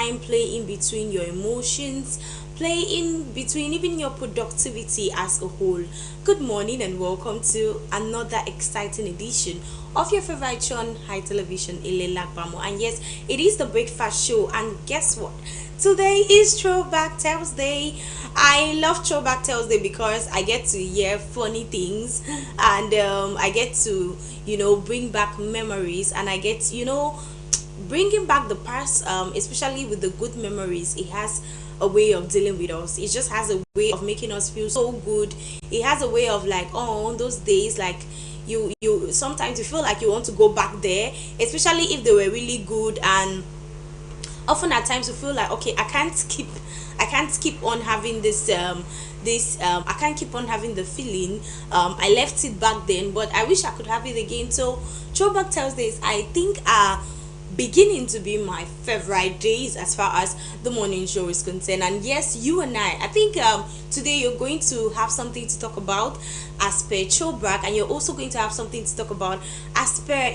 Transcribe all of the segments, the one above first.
time, play in between your emotions, play in between even your productivity as a whole. Good morning and welcome to another exciting edition of your favorite show on High Television, Gbamu. And yes, it is the breakfast show. And guess what? Today is Throwback Thursday. I love Throwback Thursday because I get to hear funny things, and I get to, bring back memories, and I get, bringing back the past, especially with the good memories. It has a way of dealing with us. It just has a way of making us feel so good. It has a way of like, oh, on those days, like you sometimes you feel like you want to go back there, especially if they were really good. And often at times you feel like, okay, I can't keep on having this I can't keep on having the feeling. I left it back then, but I wish I could have it again. So throwback Thursdays, I think, are beginning to be my favorite days as far as the morning show is concerned. And yes, you and I think today you're going to have something to talk about as per throwback, and you're also going to have something to talk about as per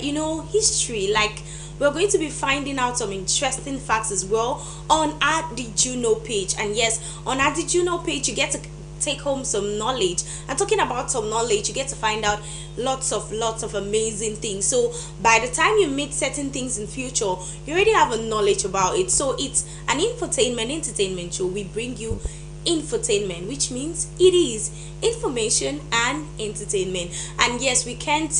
history. Like, we're going to be finding out some interesting facts as well on our Did You Know page. And yes, on our Did You Know page, you get to take home some knowledge. And talking about some knowledge, you get to find out lots of amazing things. So by the time you meet certain things in future, you already have a knowledge about it. So it's an entertainment show. We bring you infotainment, which means it is information and entertainment. And yes, we can't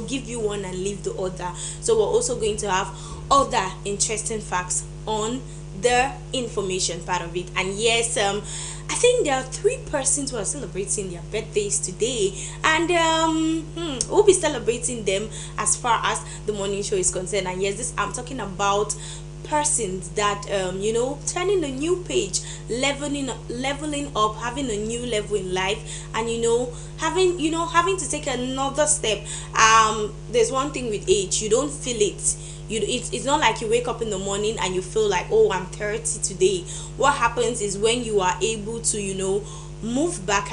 give you one and leave the other. So we're also going to have other interesting facts on the information part of it. And yes, I think there are three persons who are celebrating their birthdays today, and we'll be celebrating them as far as the morning show is concerned. And yes, I'm talking about persons that turning a new page, leveling up, having a new level in life, and having to take another step. There's one thing with age, you don't feel it. It's not like you wake up in the morning and you feel like, oh, I'm 30 today. What happens is when you are able to move back,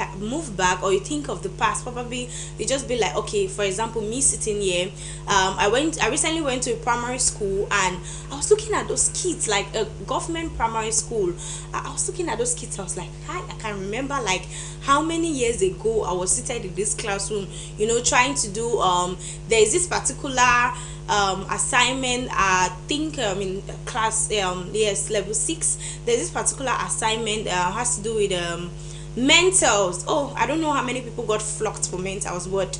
or you think of the past, probably you just be like, okay, for example, me sitting here, I recently went to a primary school, and I was looking at those kids, like a government primary school. I was looking at those kids. I was like, I can remember like how many years ago I was seated in this classroom, trying to do there's this particular assignment. I think in class yes, level 6, there's this particular assignment has to do with mentals. Oh, I don't know how many people got flocked for mentals, but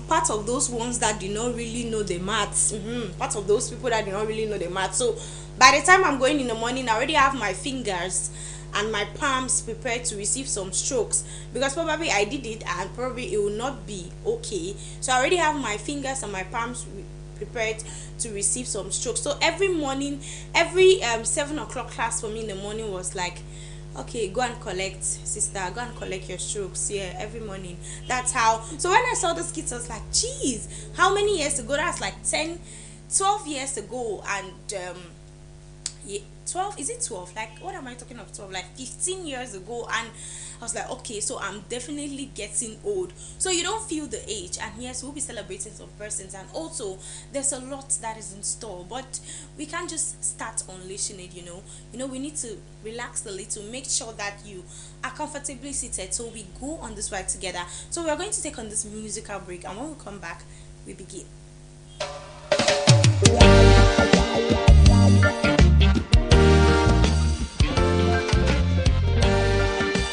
part of those ones that do not really know the maths, part of those people that do not really know the maths. So by the time I'm going in the morning, I already have my fingers and my palms prepared to receive some strokes, because probably I did it and probably it will not be okay. So I already have my fingers and my palms prepared to receive some strokes. So every morning, every 7 o'clock class for me in the morning was like, okay, go and collect, sister, go and collect your strokes. Yeah, every morning. That's how. So when I saw those kids, I was like, geez, how many years ago? That's like 12 years ago. And yeah, 12, is it 12? Like, what am I talking of? 12, like 15 years ago. And I was like, okay, so I'm definitely getting old. So you don't feel the age. And yes, we'll be celebrating some persons, and also there's a lot that is in store, but we can't just start unleashing it. We need to relax a little, make sure that you are comfortably seated, so we go on this ride together. So we are going to take on this musical break, and when we come back, we begin.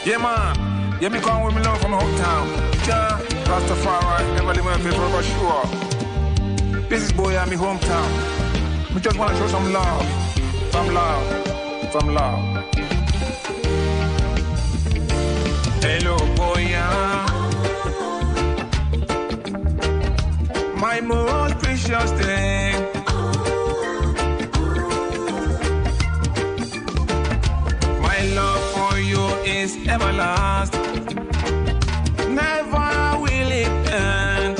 Yeah, man. Yeah, me come with me love from hometown. Yeah, Rastafari, never leave my paper for sure. This is Buea, me hometown. We just want to show some love. Some love. Hello, Buea. My most precious thing. My love for you is everlasting. Never will it end.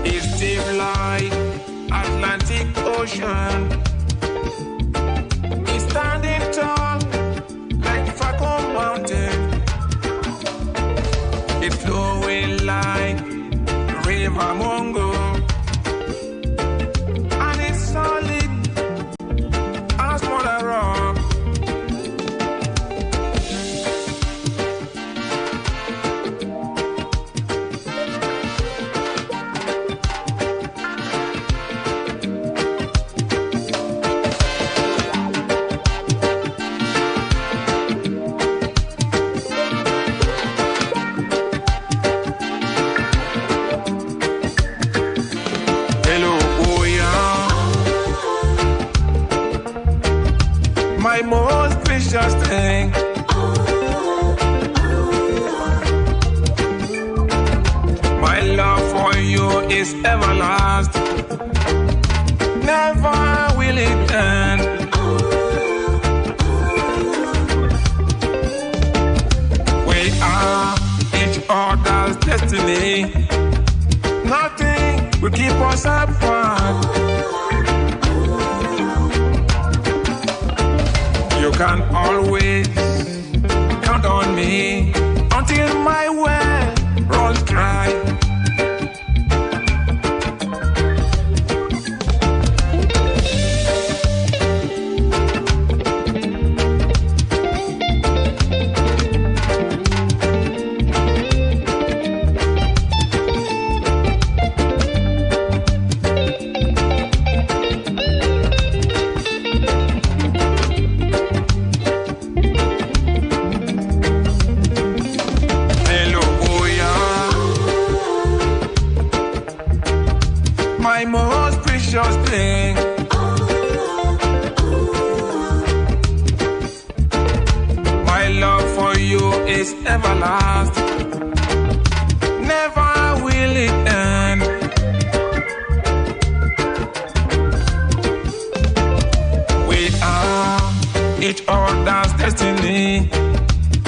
It's deep like Atlantic Ocean. It's standing tall like Falcon Mountain. It's flowing like River Mongo. precious thing. My love for you is everlasting. Never will it end. We are each other's destiny. Nothing will keep us apart. You can always count on me until my well runs dry. My most precious thing. My love for you is everlasting. Never will it end. We are each other's destiny.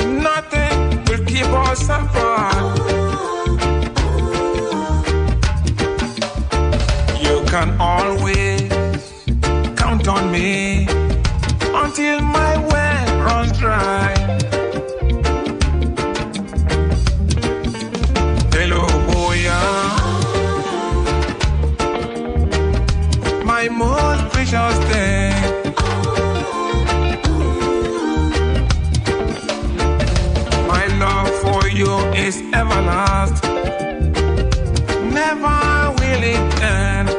Nothing will keep us apart. Can always count on me until my well runs dry. Hello, Buea, my most precious thing. My love for you is everlasting. Never will it end.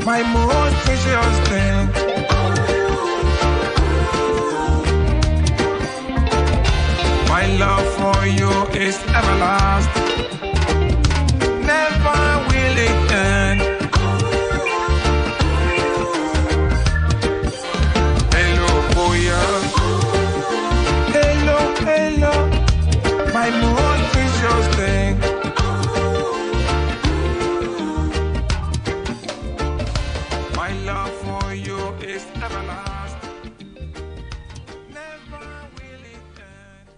My most precious thing. My love for you is everlasting. Never will it end. Hello, Buea. Hello, hello. My most precious thing. My love for you is everlasting. Never will it end.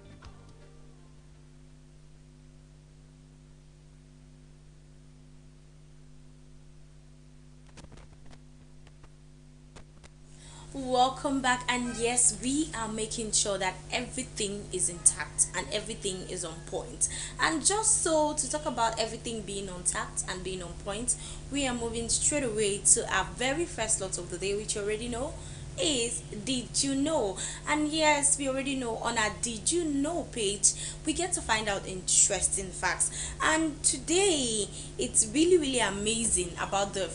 Welcome back, and yes, we are making sure that everything is intact and everything is on point. And just so to talk about everything being on tact and being on point, we are moving straight away to our very first lot of the day, which you already know is Did You Know? And yes, we already know on our Did You Know page we get to find out interesting facts, and today it's really amazing about the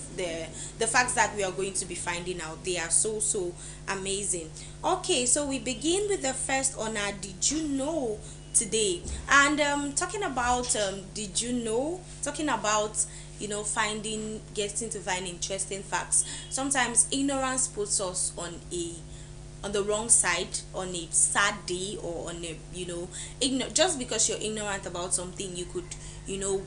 facts that we are going to be finding out. They are so amazing. Okay, so we begin with the first on our Did You Know today, and talking about did you know, talking about getting to find interesting facts. Sometimes ignorance puts us on the wrong side on a sad day, or on a just because you're ignorant about something, you could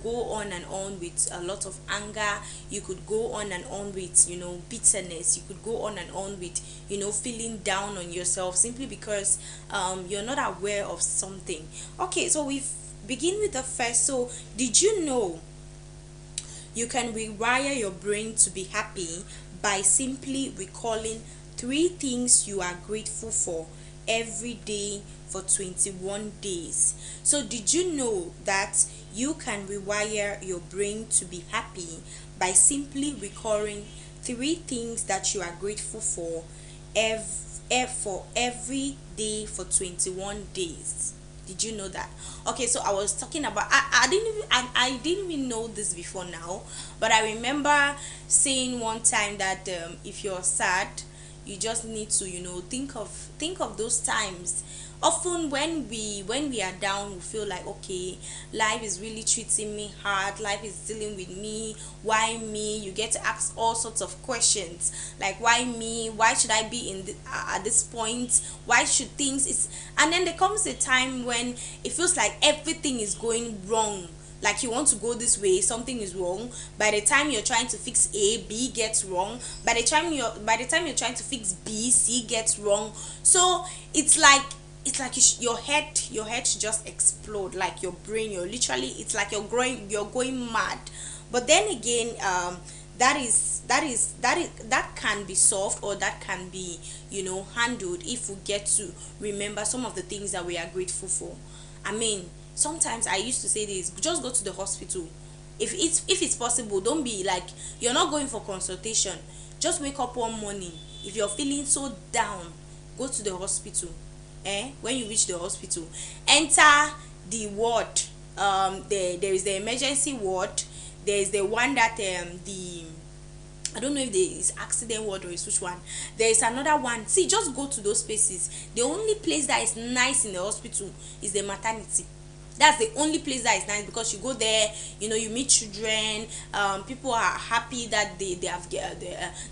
go on and on with a lot of anger. You could go on and on with bitterness. You could go on and on with feeling down on yourself simply because you're not aware of something. Okay, so we begin with the first. So did you know you can rewire your brain to be happy by simply recalling 3 things you are grateful for every day for 21 days. So did you know that you can rewire your brain to be happy by simply recalling 3 things that you are grateful for every day for 21 days? Did you know that? Okay, so I was talking about I didn't even know this before now, but I remember saying one time that if you're sad, You just need to, think of those times. Often when we are down, we feel like, okay, life is really treating me hard, life is dealing with me. Why me? You get to ask all sorts of questions, like, why me? Why should I be at this point? Why should things is And then there comes a time when it feels like everything is going wrong. Like, you want to go this way, something is wrong. By the time you're trying to fix A, B gets wrong. By the time you're trying to fix B, C gets wrong. So it's like your head should just explode. Like, your brain, you're literally, it's like you're going mad. But then again, that can be solved, or that can be, handled, if we get to remember some of the things that we are grateful for. I mean, sometimes I used to say this: just go to the hospital. If it's possible, don't be like, you're not going for consultation. Just wake up one morning. If you're feeling so down, go to the hospital. When you reach the hospital, enter the ward. There is the emergency ward. There is the one that, the I don't know if there is accident ward or is which one. There is another one. See, just go to those places. The only place that is nice in the hospital is the maternity. That's the only place that is nice, because you go there, you meet children. People are happy that they have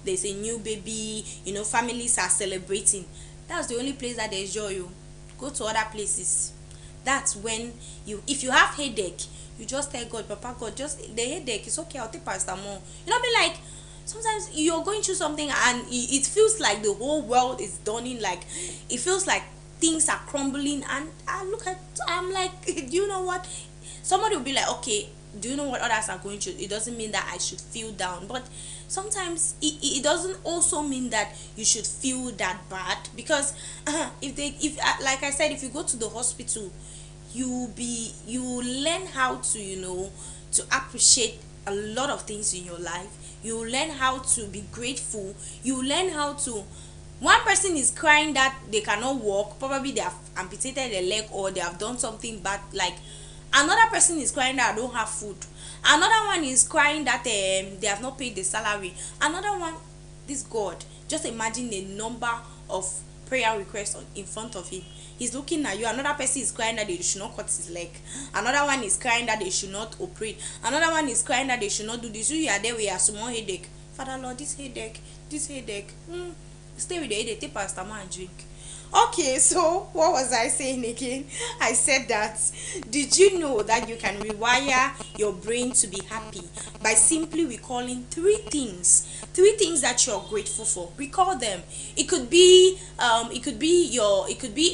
there's a new baby. Families are celebrating. That's the only place that there's joy. You go to other places. That's when if you have headache, you just tell God, Papa God, just the headache, it's okay, I'll take paracetamol. Be like, sometimes you're going through something and it feels like the whole world is dawning. Like, it feels like things are crumbling, and I'm like, do you know what? Somebody will be like, okay, do you know what others are going through? It doesn't mean that I should feel down. But sometimes it doesn't also mean that you should feel that bad, because like I said, if you go to the hospital, you learn how to appreciate a lot of things in your life. You learn how to be grateful. You learn how to One person is crying that they cannot walk, probably they have amputated their leg, or they have done something bad. Like, another person is crying that I don't have food. Another one is crying that they have not paid the salary. Another one, this God, just imagine the number of prayer requests in front of him. He's looking at you. Another person is crying that they should not cut his leg. Another one is crying that they should not operate. Another one is crying that they should not do this. You are there with a small headache. Father Lord, this headache. Stay with the headache, take paracetamol and drink. Okay, so what was I saying again? I said that, did you know that you can rewire your brain to be happy by simply recalling three things that you're grateful for? Recall them. It could be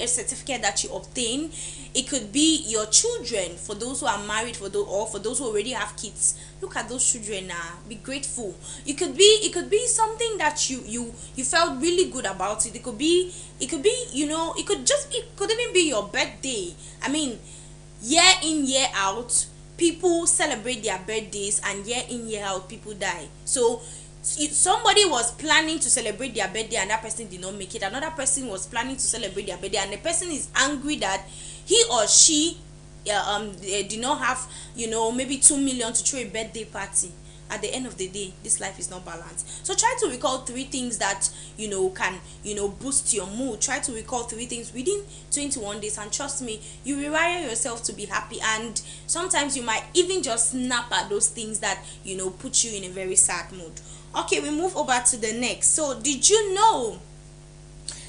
a certificate that you obtain. It could be your children, for those who are married, for those who already have kids. Look at those children now. Be grateful. It could be something that you felt really good about it. It could be it could even be your birthday. I mean, year in, year out, people celebrate their birthdays, and year in, year out, people die. So somebody was planning to celebrate their birthday and that person did not make it. Another person was planning to celebrate their birthday and the person is angry that he or she did not have maybe 2 million to throw a birthday party. At the end of the day, this life is not balanced. So try to recall three things that can boost your mood. Try to recall three things within 21 days, and trust me, you rewire yourself to be happy. And sometimes you might even just snap at those things that put you in a very sad mood. Okay, we move over to the next. So did you know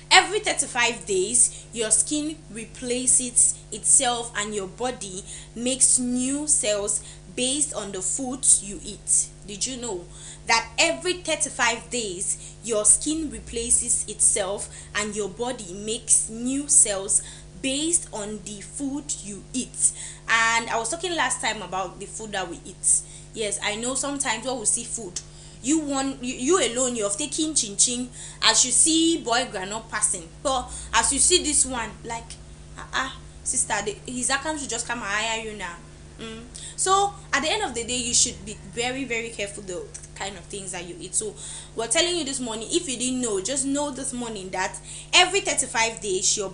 every 35 days your skin replaces itself and your body makes new cells based on the foods you eat? Did you know that every 35 days your skin replaces itself and your body makes new cells based on the food you eat? And I was talking last time about the food that we eat. Yes, I know sometimes when we see food, you alone, you're taking chin chin as you see boy granola passing, but as you see this one, like, sister, his account should just come and hire you now. So at the end of the day, you should be very, very careful the kind of things that you eat. So we're telling you this morning, if you didn't know, just know this morning that every 35 days your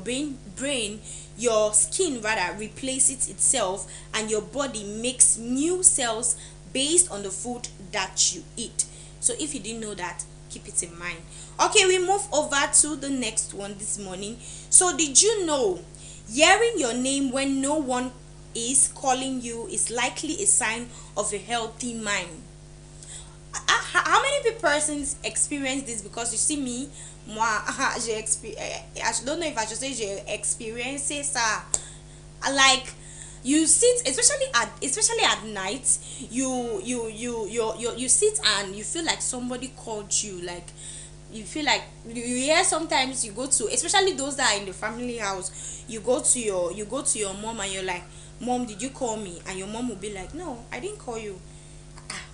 your skin rather replaces itself and your body makes new cells based on the food that you eat. So if you didn't know that, keep it in mind. Okay, we move over to the next one this morning. So did you know hearing your name when no one is calling you is likely a sign of a healthy mind? How many persons experience this? Because you see me, moi, I don't know if I should say j'ai experiences like you sit, especially at night, you sit and you feel like somebody called you, like you feel like you hear. Sometimes you go to, especially those that are in the family house, you go to your mom and you're like, mom, did you call me? And your mom will be like, no, I didn't call you.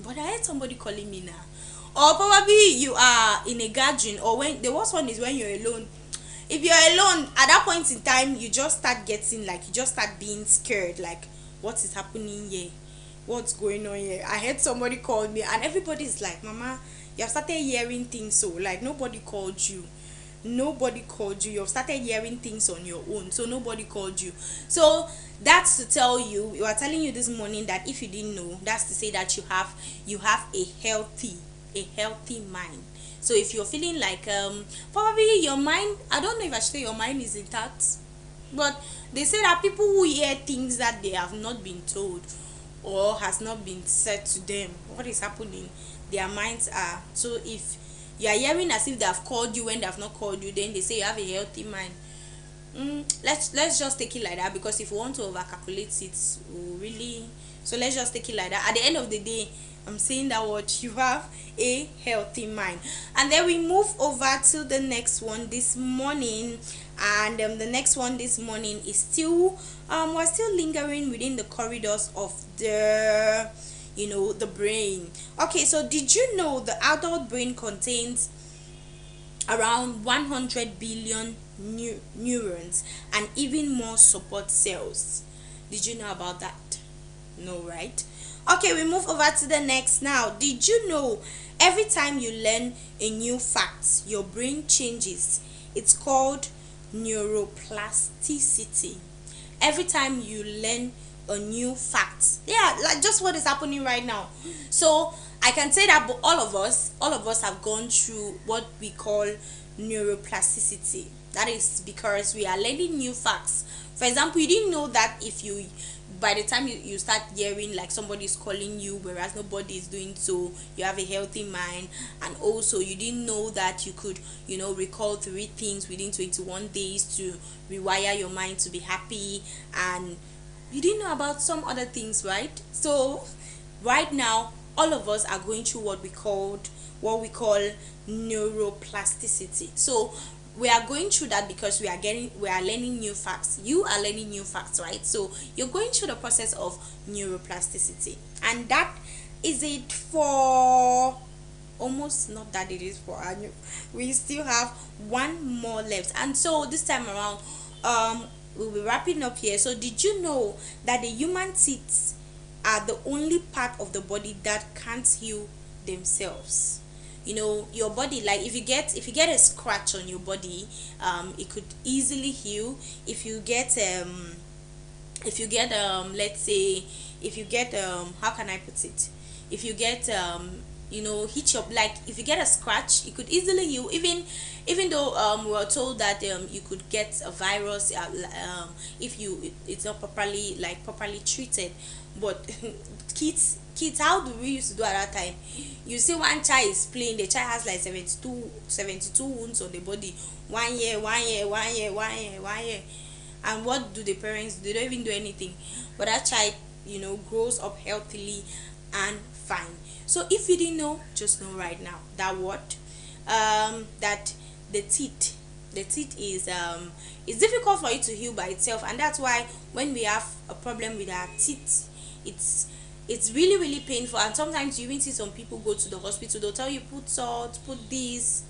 But I heard somebody calling me now. Or probably you are in a gathering, or when the worst one is when you're alone. If you're alone at that point in time, you just start getting, like, you just start being scared, like, what is happening here? What's going on here? I heard somebody called me, and everybody's like, mama, you have started hearing things. So like, nobody called you, you've started hearing things on your own, so nobody called you. So that's to tell you, we are telling you this morning that if you didn't know, that's to say that you have a healthy mind. So if you're feeling like probably your mind, I don't know if I should say your mind is intact, but they say that people who hear things that they have not been told or has not been said to them what is happening, their minds are. So if you are hearing as if they have called you when they have not called you, then they say you have a healthy mind. Let's just take it like that, because if we want to over calculate it, we really, so let's just take it like that. At the end of the day, I'm saying that what you have a healthy mind. And then we move over to the next one this morning, and the next one this morning is still we're still lingering within the corridors of the brain. Okay, so did you know the adult brain contains around 100 billion neurons and even more support cells? Did you know about that? No, right? Okay, we move over to the next now. Did you know every time you learn a new fact, your brain changes? It's called neuroplasticity. Every time you learn a new fact, yeah, like just what is happening right now. So I can say that all of us have gone through what we call neuroplasticity. That is because we are learning new facts. For example, you didn't know that if you, by the time you start hearing like somebody is calling you whereas nobody is doing so, you have a healthy mind. And also you didn't know that you could recall 3 things within 21 days to rewire your mind to be happy. And you didn't know about some other things, right? So right now all of us are going through what we call neuroplasticity. So we are going through that because we are learning new facts. You are learning new facts, right? So you're going through the process of neuroplasticity, and that is it for almost, not that it is for we still have one more left. And so this time around we'll be wrapping up here. So did you know that the human teeth are the only part of the body that can't heal themselves? Your body, like if you get a scratch on your body, it could easily heal. If you get let's say, if you get how can I put it, if you get hit your, like if you get a scratch, it could easily heal. Even though we were told that you could get a virus if it's not properly treated. But kids, how do we used to do at that time? You see one child is playing, the child has like 72 wounds on the body. 1 year. And what do the parents do? They don't even do anything. But that child grows up healthily and fine. So if you didn't know, just know right now that that the teeth is it's difficult for it to heal by itself. And that's why when we have a problem with our teeth, it's really, really painful. And sometimes you even see some people go to the hospital, they'll tell you put salt, put this,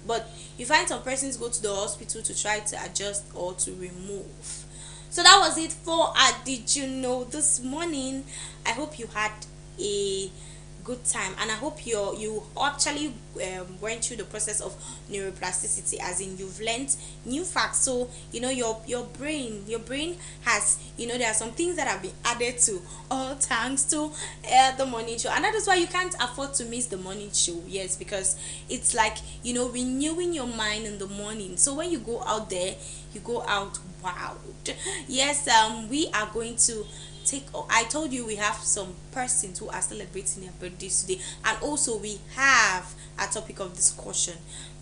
but you find some persons go to the hospital to try to adjust or to remove. So that was it for Did You Know this morning. I hope you had a good time, and I hope you actually went through the process of neuroplasticity, as in you've learned new facts. So your brain has, there are some things that have been added to, all thanks to the morning show, and that is why you can't afford to miss the morning show. Yes, because it's like, renewing your mind in the morning, so when you go out there, you go out wowed. Yes, we are going to take, I told you we have some persons who are celebrating their birthdays today, and also we have a topic of discussion.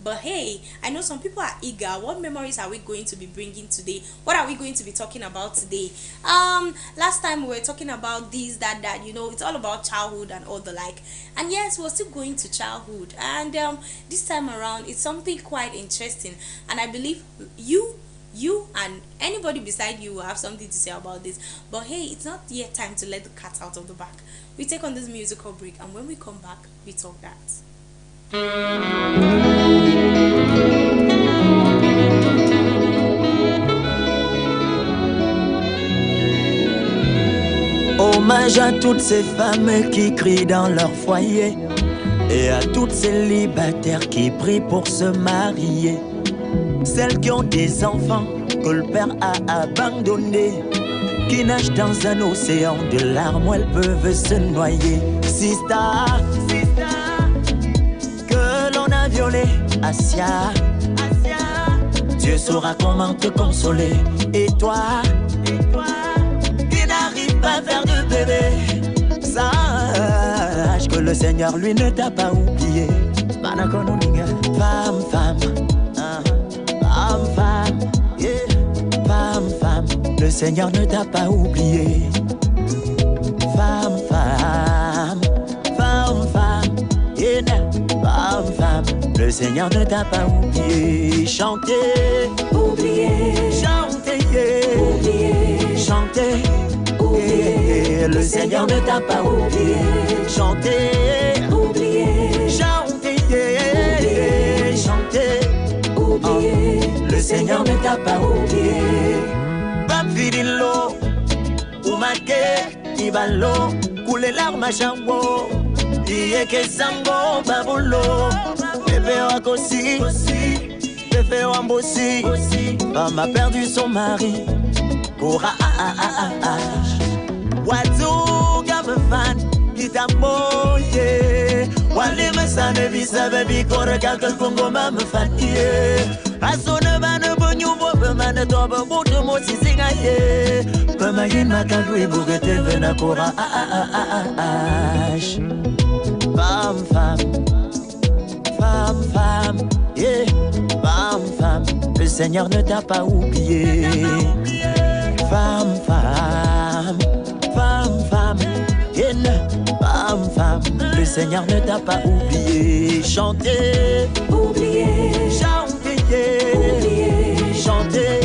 But hey, I know some people are eager. What memories are we going to be bringing today? What are we going to be talking about today? Last time we were talking about this, that, it's all about childhood and all the like. And yes, we're still going to childhood, and this time around it's something quite interesting, and I believe you and anybody beside you will have something to say about this. But hey, it's not yet time to let the cat out of the bag. We take on this musical break, and when we come back, we talk that. Hommage à toutes ces femmes qui crient dans leur foyer, et à toutes ces célibataires qui prient pour se marier. Celles qui ont des enfants que le père a abandonnés, qui nagent dans un océan de larmes où elles peuvent se noyer. Sista, que l'on a violé, Asia, Dieu saura comment te consoler. Et toi, qui n'arrive pas à faire de bébé, sache que le Seigneur lui ne t'a pas oublié. Femme, femme, femme, yeah. Femme, femme, le Seigneur ne t'a pas oublié. Femme, femme, femme, femme, yeah. Femme, femme, le Seigneur ne t'a pas oublié. Chantez, oubliez, chantez, yeah. Oubliez, chantez, oubliez, yeah. Le Seigneur ne t'a pas oublié. Chantez, oubliez, chantez, yeah. Oubliez, chantez, oubliez, le Seigneur ne t'a pas oublié. Bam vidilo, umake, ibalo, couler larmes à jambo, iye que sango, babulo, bébé wakosi, bébé wambosi, femme a perdu son mari, Koura Watu gamefan, itamoye, wale mesane visa baby kore kalkal kongo mame fatiye. Asone bane bonyu bobe mane tobe bote mo sisinga ye. Pemayin makadwe bugete vena kora Femme, femme, femme, femme, yeah. Femme, femme, le Seigneur ne t'a pas oublié. Femme, femme, femme, femme, yeah. Femme, femme, le Seigneur ne t'a pas oublié. Chantez, oubliez, chantez, oubliez, chantez,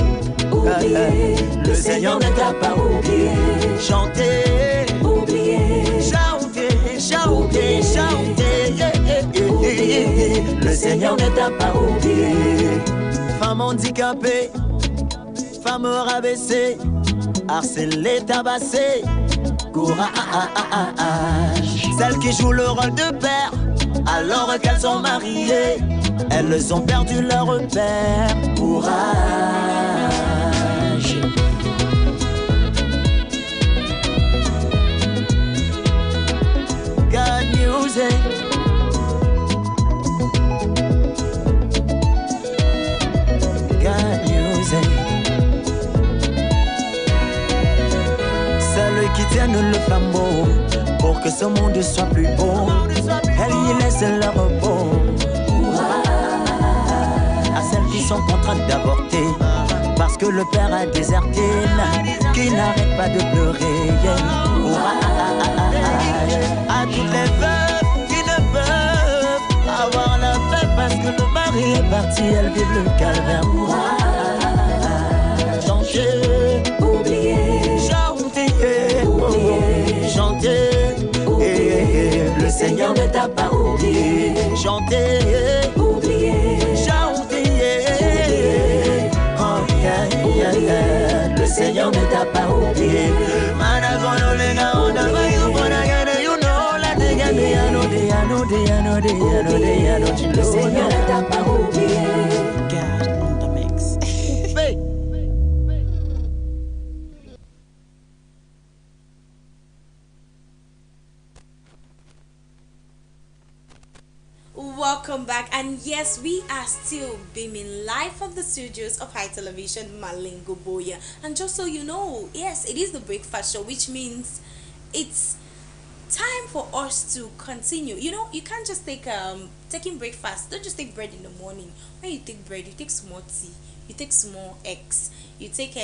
oubliez, le Seigneur ne t'a pas oublié. Chantez, oubliez, chantez, chantez, chantez, yeah, yeah, yeah. Le Seigneur ne t'a pas oublié. Femme handicapée, femme rabaissée, harcelée, tabassée, courage. Celles qui jouent le rôle de père alors qu'elles sont mariées, elles ont perdu leur père. Courage. God music. God music. Celles qui tiennent le flambeau pour que ce monde soit plus beau, elles y laissent leur repos. À celles qui sont contraintes d'avorter parce que le père a déserté, qui n'arrête pas de pleurer. À toutes les veuves qui ne peuvent avoir la paix parce que le mari est parti, elles vivent le calvaire. Chantez, oubliez, chantez, oubliez, chantez. Le Seigneur ne t'a pas oublié. Chantez, oubliez, chantez, oh yeah, yeah, yeah. Le Seigneur ne t'a pas oublié. know they, don't you know? Señora Gbamu. God on the mix. Hey. Welcome back, and yes, we are still beaming live from the studios of High Television Malingo Buea. And just so you know, yes, it is the breakfast show, which means it's time for us to continue. You know, you can't just take taking breakfast. Don't just take bread in the morning. When you take bread, you take small tea, you take small eggs, you take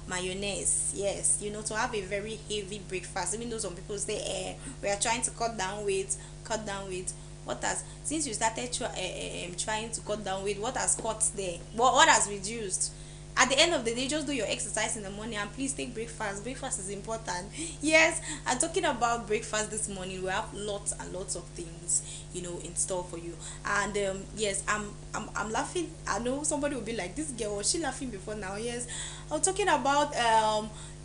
mayonnaise. Yes, you know, to have a very heavy breakfast. Even though some people say we are trying to cut down weight, cut down weight. What has, since you started trying to cut down weight, what has cut there? What has reduced? At the end of the day, just do your exercise in the morning and please take breakfast. Breakfast is important. Yes, I'm talking about breakfast this morning. We have lots and lots of things, you know, in store for you. And yes, I'm laughing. I know somebody will be like, this girl, was she laughing before now? Yes, I'm talking about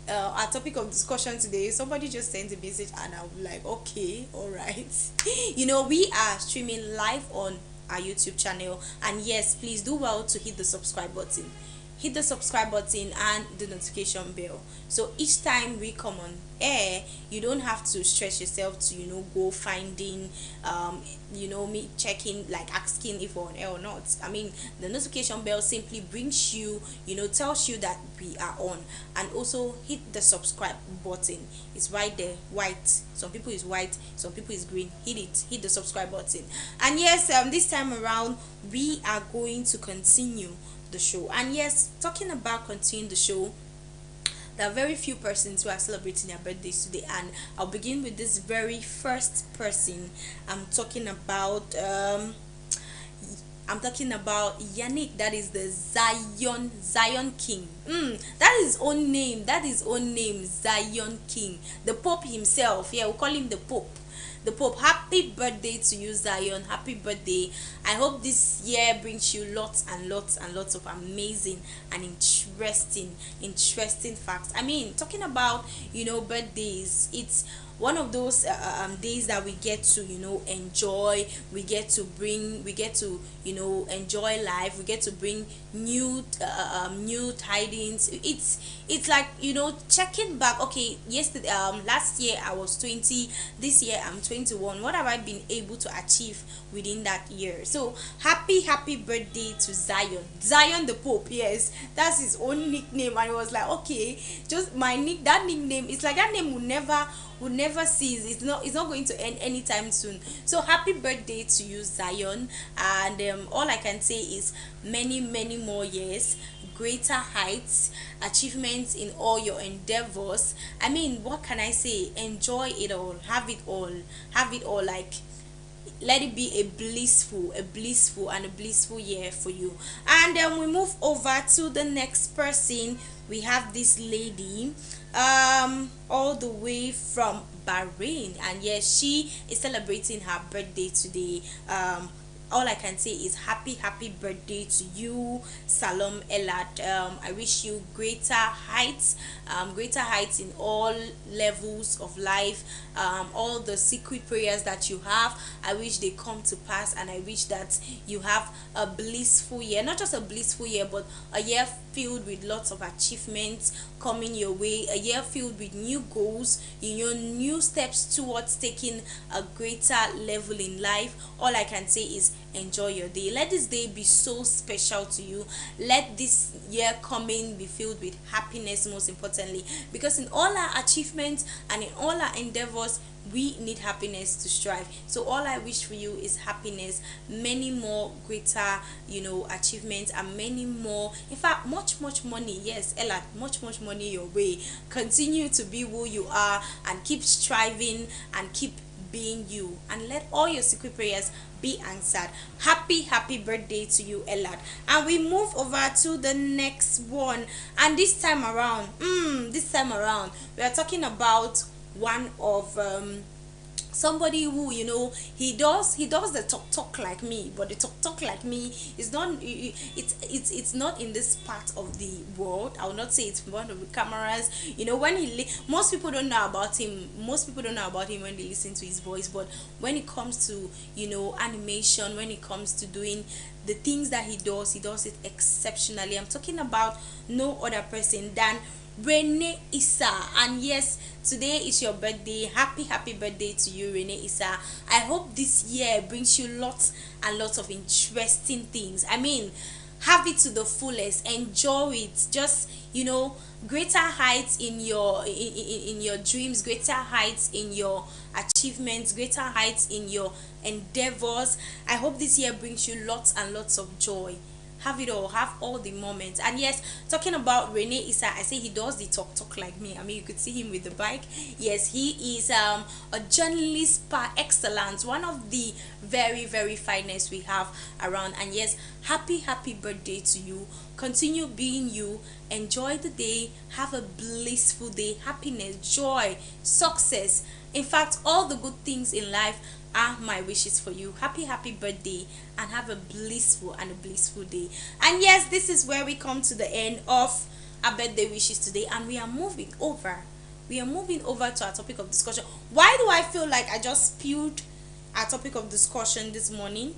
our topic of discussion today. Somebody just sent a message and I'm like, okay, all right. You know, we are streaming live on our YouTube channel, and yes, please do well to hit the subscribe button. Hit the subscribe button and the notification bell, so each time we come on air, you don't have to stress yourself to, you know, go finding you know, me checking, like asking if we're on air or not. I mean, the notification bell simply brings you, you know, tells you that we are on. And also hit the subscribe button. It's right there, white. Some people is white, some people is green. Hit the subscribe button. And yes, this time around we are going to continue the show. And yes, talking about continuing the show, there are very few persons who are celebrating their birthdays today, and I'll begin with this very first person. I'm talking about Yannick. That is the Zion King. That is his own name. Zion King, the Pope himself. Yeah, we'll call him the Pope. The Pope. Happy birthday to you, Zion. Happy birthday. I hope this year brings you lots and lots and lots of amazing and interesting facts. I mean, talking about, you know, birthdays, it's one of those days that we get to, you know, enjoy. We get to, you know, enjoy life. We get to bring new tidings. It's like, you know, checking back. Okay, yesterday, last year I was 20. This year I'm 21. What have I been able to achieve within that year? So happy birthday to Zion the Pope. Yes, that's his own nickname, and it was like, okay, just that nickname, it's like that name would never cease. It's not going to end anytime soon. So happy birthday to you, Zion. And all I can say is many more years, greater heights, achievements in all your endeavors. I mean, what can I say? Enjoy it all, have it all, like, let it be a blissful year for you. And then we move over to the next person. We have this lady all the way from Bahrain, and yes, she is celebrating her birthday today. All I can say is happy birthday to you, Salom Elad. I wish you greater heights in all levels of life. All the secret prayers that you have, I wish they come to pass, and I wish that you have a blissful year. Not just a blissful year, but a year filled with lots of achievements coming your way, a year filled with new goals, you know, new steps towards taking a greater level in life. All I can say is enjoy your day. Let this day be so special to you. Let this year coming be filled with happiness, most importantly, because in all our achievements and in all our endeavors, we need happiness to strive. So all I wish for you is happiness, many more greater, you know, achievements, and many more, in fact, much money. Yes, Ella, much money your way. Continue to be who you are and keep striving and keep being you, and let all your secret prayers be answered. Happy birthday to you, Elad. And we move over to the next one, and this time around we are talking about one of somebody who, he does the talk like me, but the talk like me is not, it's not in this part of the world. I will not say it's one of the cameras. When most people don't know about him. Most people don't know about him when they listen to his voice, but when it comes to, animation, when it comes to doing the things that he does it exceptionally. I'm talking about no other person than Rene Issa. And yes, today is your birthday. Happy birthday to you, Rene Issa. I hope this year brings you lots and lots of interesting things. I mean, have it to the fullest, enjoy it. Just, greater heights in your dreams, greater heights in your achievements, greater heights in your endeavors. I hope this year brings you lots and lots of joy. Have it all, have all the moments. And yes, talking about Rene Issa, I say he does the talk like me. I mean, you could see him with the bike. Yes, he is a journalist par excellence, one of the very finest we have around. And yes, happy birthday to you. Continue being you. Enjoy the day. Have a blissful day. Happiness, joy, success, in fact, all the good things in life are my wishes for you. Happy birthday, and have a blissful day. And yes, this is where we come to the end of our birthday wishes today, and we are moving over to our topic of discussion. Why do I feel like I just spewed our topic of discussion this morning?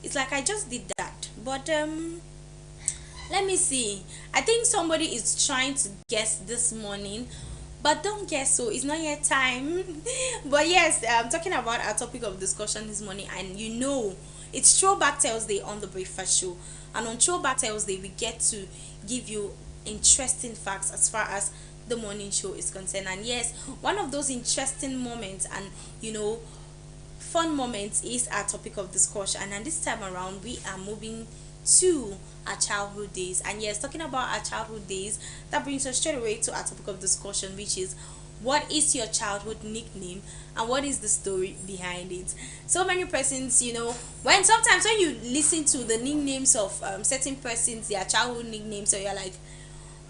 It's like I just did that, but let me see. I think somebody is trying to guess this morning, but don't guess, so it's not yet time. But yes, I'm talking about our topic of discussion this morning, and it's Throwback Thursday on the Breakfast Show. And on Throwback Thursday, we get to give you interesting facts as far as the morning show is concerned. And yes, one of those interesting moments and fun moments is our topic of discussion. And this time around, we are moving to our childhood days. And yes, talking about our childhood days, that brings us straight away to our topic of discussion, which is, what is your childhood nickname and what is the story behind it? So many persons, sometimes when you listen to the nicknames of certain persons, their childhood nicknames, so you're like,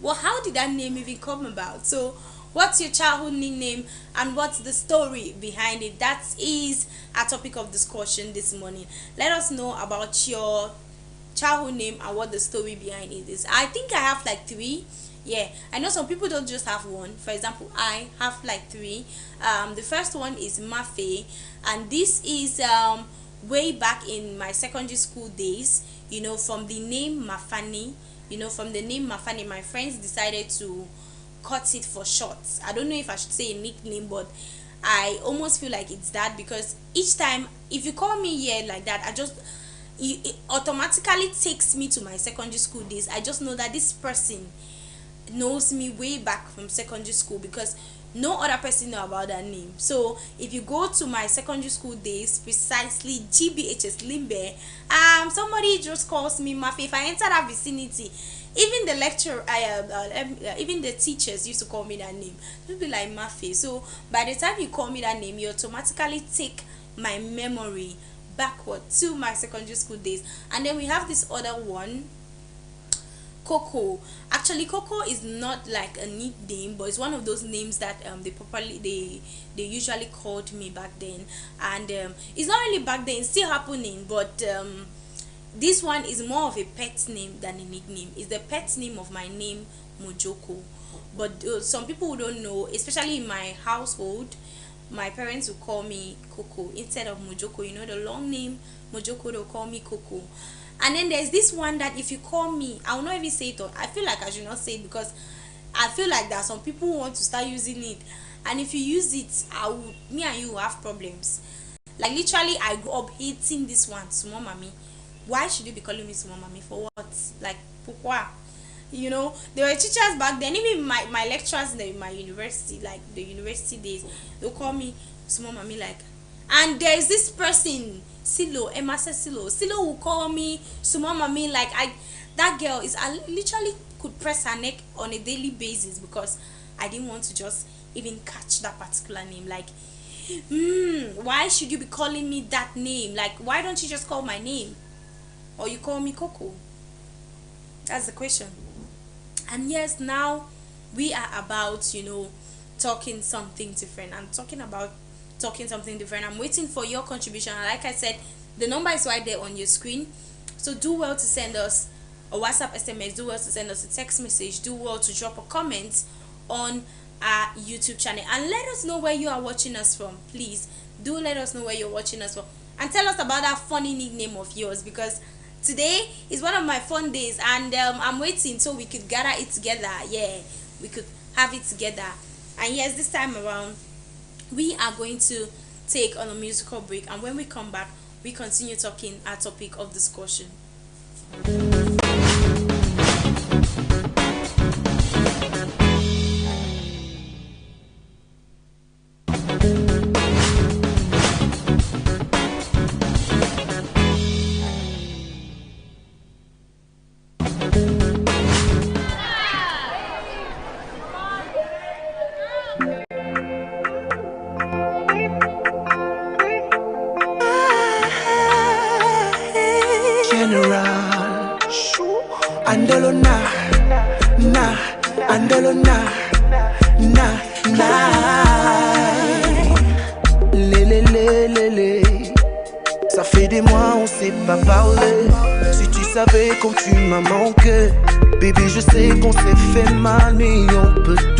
well, how did that name even come about? So what's your childhood nickname and what's the story behind it? That is our topic of discussion this morning. Let us know about your childhood name and what the story behind it is. I think I have like 3. Yeah, I know some people don't just have one. For example, I have like 3. The first one is Mafe, and this is way back in my secondary school days. From the name Mafani. My friends decided to cut it for short. I don't know if I should say a nickname, but I almost feel like it's that, because each time if you call me here like that, it automatically takes me to my secondary school days. I just know that this person knows me way back from secondary school, because no other person know about that name. So if you go to my secondary school days, precisely GBHS Limbe, somebody just calls me Mafi. If I enter that vicinity, even the lecturer, even the teachers used to call me that name. They'll be like Mafi. So by the time you call me that name, you automatically take my memory backward to my secondary school days. And then we have this other one, Coco. Actually, Coco is not like a nickname, but it's one of those names that they usually called me back then. And it's not really back then, it's still happening, but this one is more of a pet name than a nickname. It's the pet name of my name, Mojoko. But some people who don't know, especially in my household, my parents will call me Coco instead of Mojoko. The long name Mojoko, they'll call me Coco. And then there's this one that if you call me, I will not even say it. I feel like I should not say it, because I feel like there are some people who want to start using it, and if you use it, me and you will have problems. Like literally, I grew up hating this one, Sumo Mami. Why should you be calling me Sumo Mami? For what? Like, pourquoi? There were teachers back then, even my lecturers in my university, like the university days, they'll call me Sumo Mami, like. And there's this person, Silo, Emma says Silo will call me Sumo Mami, like that girl is, I literally could press her neck on a daily basis, because I didn't want to just even catch that particular name. Like, why should you be calling me that name? Like, why don't you just call my name? Or you call me Coco? That's the question. And yes, now we are about, talking something different. I'm talking about talking something different. I'm waiting for your contribution. And like I said, the number is right there on your screen. So do well to send us a WhatsApp SMS, do well to send us a text message, do well to drop a comment on our YouTube channel, and let us know where you are watching us from. Please do let us know where you're watching us from, and tell us about that funny nickname of yours, because today is one of my fun days, and I'm waiting so we could gather it together. Yeah, we could have it together. And yes, this time around we are going to take on a musical break, and when we come back, we continue talking our topic of discussion. General Andolo Andolo Lé. Ça fait des mois on s'est pas parlé. Si tu savais comme tu m'as manqué, baby je sais qu'on s'est fait mal, mais on peut